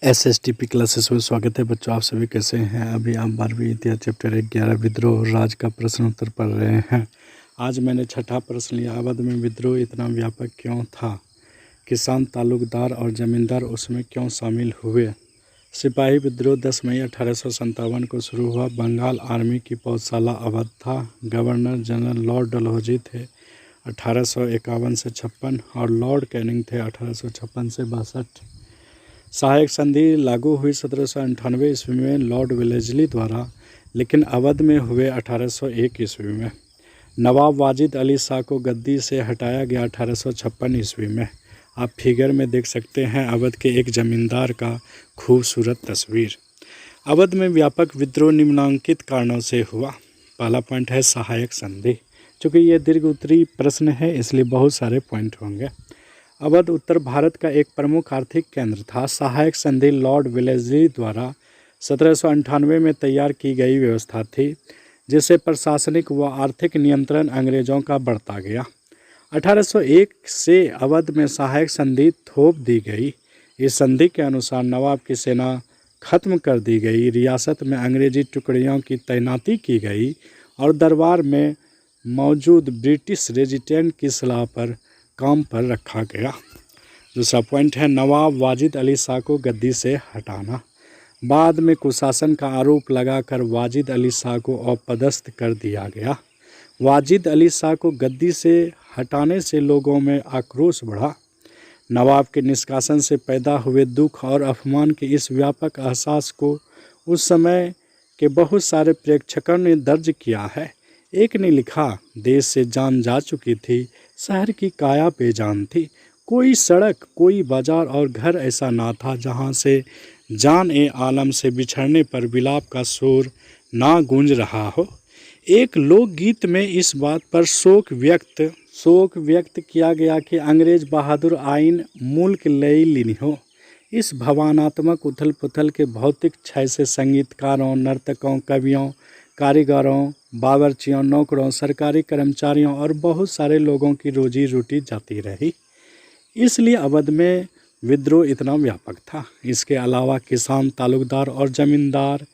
SSTP classes में स्वागत है बच्चों। आप सभी कैसे हैं? अभी आप 12वीं इतिहास चैप्टर 11 विद्रोह और राज का प्रश्न उत्तर पढ़ रहे हैं। आज मैंने छठा प्रश्न लिया, अवध में विद्रोह इतना व्यापक क्यों था? किसान, तालुकदार और जमींदार उसमें क्यों शामिल हुए? सिपाही विद्रोह 10 मई 1857 को शुरू हुआ। बंगाल आर्मी की पौधशाला अवध था। गवर्नर जनरल लॉर्ड डलहौजी थे 1851 से 56 और लॉर्ड कैनिंग थे 1856 से 62। सहायक संधि लागू हुई 1798 ईस्वी में लॉर्ड वेलेस्ली द्वारा, लेकिन अवध में हुए 1801 ईस्वी में। नवाब वाजिद अली शाह को गद्दी से हटाया गया 1856 ईस्वी में। आप फिगर में देख सकते हैं अवध के एक जमींदार का खूबसूरत तस्वीर। अवध में व्यापक विद्रोह निम्नलिखित कारणों से हुआ। पहला पॉइंट है सहायक संधि। चूँकि ये दीर्घ उत्तरी प्रश्न है इसलिए बहुत सारे पॉइंट होंगे। अवध उत्तर भारत का एक प्रमुख आर्थिक केंद्र था। सहायक संधि लॉर्ड वेलेस्ली द्वारा 1798 में तैयार की गई व्यवस्था थी, जिससे प्रशासनिक व आर्थिक नियंत्रण अंग्रेजों का बढ़ता गया। 1801 से अवध में सहायक संधि थोप दी गई। इस संधि के अनुसार नवाब की सेना खत्म कर दी गई, रियासत में अंग्रेजी टुकड़ियों की तैनाती की गई और दरबार में मौजूद ब्रिटिश रेजिडेंट की सलाह पर काम पर रखा गया। दूसरा पॉइंट है नवाब वाजिद अली शाह को गद्दी से हटाना। बाद में कुशासन का आरोप लगाकर वाजिद अली शाह को अपदस्थ कर दिया गया। वाजिद अली शाह को गद्दी से हटाने से लोगों में आक्रोश बढ़ा। नवाब के निष्कासन से पैदा हुए दुख और अपमान के इस व्यापक एहसास को उस समय के बहुत सारे प्रेक्षकों ने दर्ज किया है। एक ने लिखा, देश से जान जा चुकी थी, शहर की काया बेजान थी, कोई सड़क, कोई बाजार और घर ऐसा ना था जहाँ से जान ए आलम से बिछड़ने पर विलाप का शोर ना गूंज रहा हो। एक लोकगीत में इस बात पर शोक व्यक्त किया गया कि अंग्रेज बहादुर आइन मुल्क लई लीनी हो। इस भावनात्मक उथल पुथल के भौतिक क्षय से संगीतकारों, नर्तकों, कवियों, कारीगरों, बावर्चियों, नौकरों, सरकारी कर्मचारियों और बहुत सारे लोगों की रोजी रोटी जाती रही। इसलिए अवध में विद्रोह इतना व्यापक था। इसके अलावा किसान, तालुकदार और जमींदार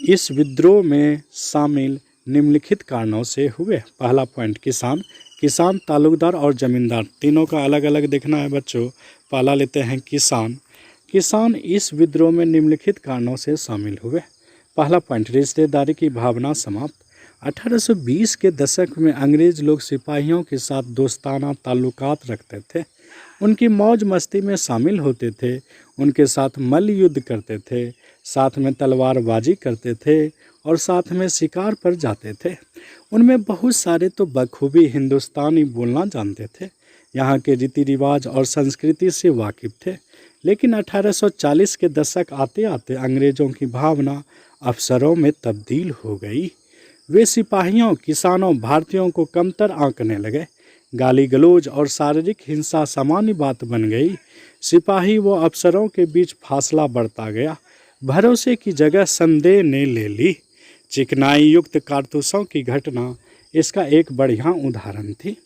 इस विद्रोह में शामिल निम्नलिखित कारणों से हुए। पहला पॉइंट किसान, तालुकदार और जमींदार तीनों का अलग अलग देखना है बच्चों। पहला लेते हैं किसान इस विद्रोह में निम्नलिखित कारणों से शामिल हुए। पहला पॉइंट रिश्तेदारी की भावना समाप्त। 1820 के दशक में अंग्रेज लोग सिपाहियों के साथ दोस्ताना ताल्लुकात रखते थे, उनकी मौज मस्ती में शामिल होते थे, उनके साथ मल्ल युद्ध करते थे, साथ में तलवारबाजी करते थे और साथ में शिकार पर जाते थे। उनमें बहुत सारे तो बखूबी हिंदुस्तानी बोलना जानते थे, यहाँ के रीति रिवाज और संस्कृति से वाकिफ थे। लेकिन 1840 के दशक आते आते अंग्रेज़ों की भावना अफसरों में तब्दील हो गई। वे सिपाहियों, किसानों, भारतीयों को कमतर आंकने लगे। गाली गलौज और शारीरिक हिंसा सामान्य बात बन गई। सिपाही व अफसरों के बीच फासला बढ़ता गया। भरोसे की जगह संदेह ने ले ली। चिकनाई युक्त कारतूसों की घटना इसका एक बढ़िया उदाहरण थी।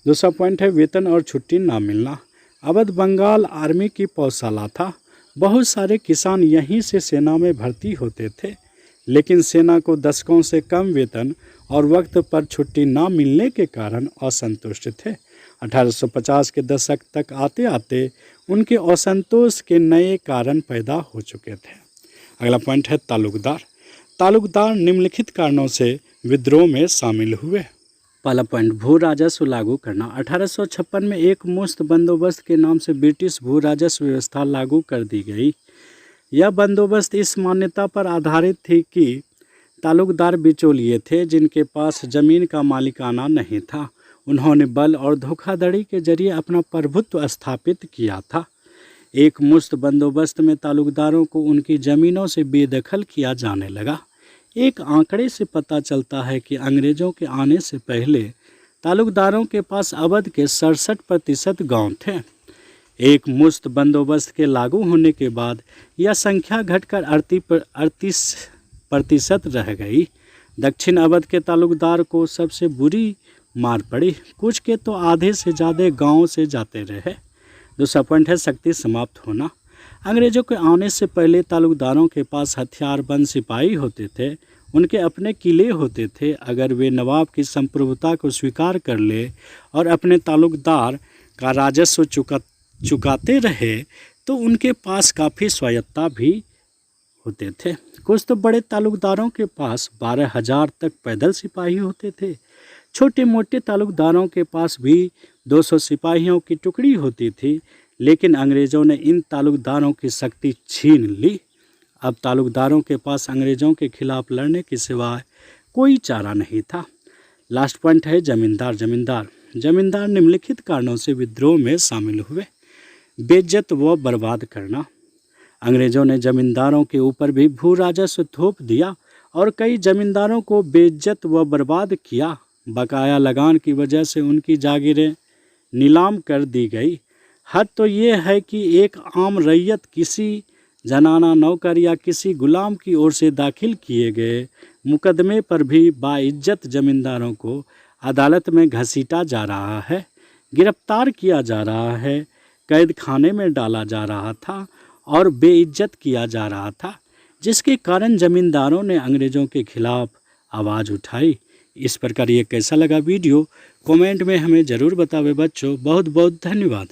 दूसरा पॉइंट है वेतन और छुट्टी ना मिलना। अवध बंगाल आर्मी की पौधशाला था। बहुत सारे किसान यहीं से सेना में भर्ती होते थे, लेकिन सेना को दशकों से कम वेतन और वक्त पर छुट्टी ना मिलने के कारण असंतुष्ट थे। 1850 के दशक तक आते आते उनके असंतोष के नए कारण पैदा हो चुके थे। अगला पॉइंट है तालुकदार निम्नलिखित कारणों से विद्रोह में शामिल हुए। पहला पॉइंट भू राजस्व लागू करना। 1856 में एक मुश्त बंदोबस्त के नाम से ब्रिटिश भू राजस्व व्यवस्था लागू कर दी गई। यह बंदोबस्त इस मान्यता पर आधारित थी कि तालुकदार बिचौलिए थे जिनके पास ज़मीन का मालिकाना नहीं था। उन्होंने बल और धोखाधड़ी के जरिए अपना प्रभुत्व स्थापित किया था। एक मुश्त बंदोबस्त में तालुकदारों को उनकी ज़मीनों से बेदखल किया जाने लगा। एक आंकड़े से पता चलता है कि अंग्रेज़ों के आने से पहले तालुकदारों के पास अवध के 67% गाँव थे। एक मुश्त बंदोबस्त के लागू होने के बाद यह संख्या घटकर 38% रह गई। दक्षिण अवध के तालुकदार को सबसे बुरी मार पड़ी। कुछ के तो आधे से ज़्यादा गाँव से जाते रहे। दूसरा पॉइंट है शक्ति समाप्त होना। अंग्रेज़ों के आने से पहले तालुकदारों के पास हथियारबंद सिपाही होते थे, उनके अपने किले होते थे। अगर वे नवाब की संप्रभुता को स्वीकार कर ले और अपने तालुकदार का राजस्व चुकाते रहे तो उनके पास काफ़ी स्वायत्ता भी होते थे। कुछ तो बड़े तालुकदारों के पास 12,000 तक पैदल सिपाही होते थे। छोटे मोटे तालुकदारों के पास भी 200 सिपाहियों की टुकड़ी होती थी, लेकिन अंग्रेज़ों ने इन तालुकदारों की शक्ति छीन ली। अब तालुकदारों के पास अंग्रेज़ों के खिलाफ लड़ने के सिवाय कोई चारा नहीं था। लास्ट पॉइंट है जमींदार निम्नलिखित कारणों से विद्रोह में शामिल हुए। बेइज्जत व बर्बाद करना। अंग्रेज़ों ने जमींदारों के ऊपर भी भू राजस्व थोप दिया और कई जमींदारों को बेइज्जत व बर्बाद किया। बकाया लगान की वजह से उनकी जागीरें नीलाम कर दी गई। हद तो ये है कि एक आम रैयत किसी जनाना नौकर या किसी गुलाम की ओर से दाखिल किए गए मुकदमे पर भी बाइज्जत जमींदारों को अदालत में घसीटा जा रहा है, गिरफ्तार किया जा रहा है, कैद खाने में डाला जा रहा था और बेइज्जत किया जा रहा था, जिसके कारण ज़मींदारों ने अंग्रेज़ों के खिलाफ आवाज़ उठाई। इस प्रकार ये कैसा लगा वीडियो कमेंट में हमें ज़रूर बतावे बच्चों। बहुत बहुत धन्यवाद।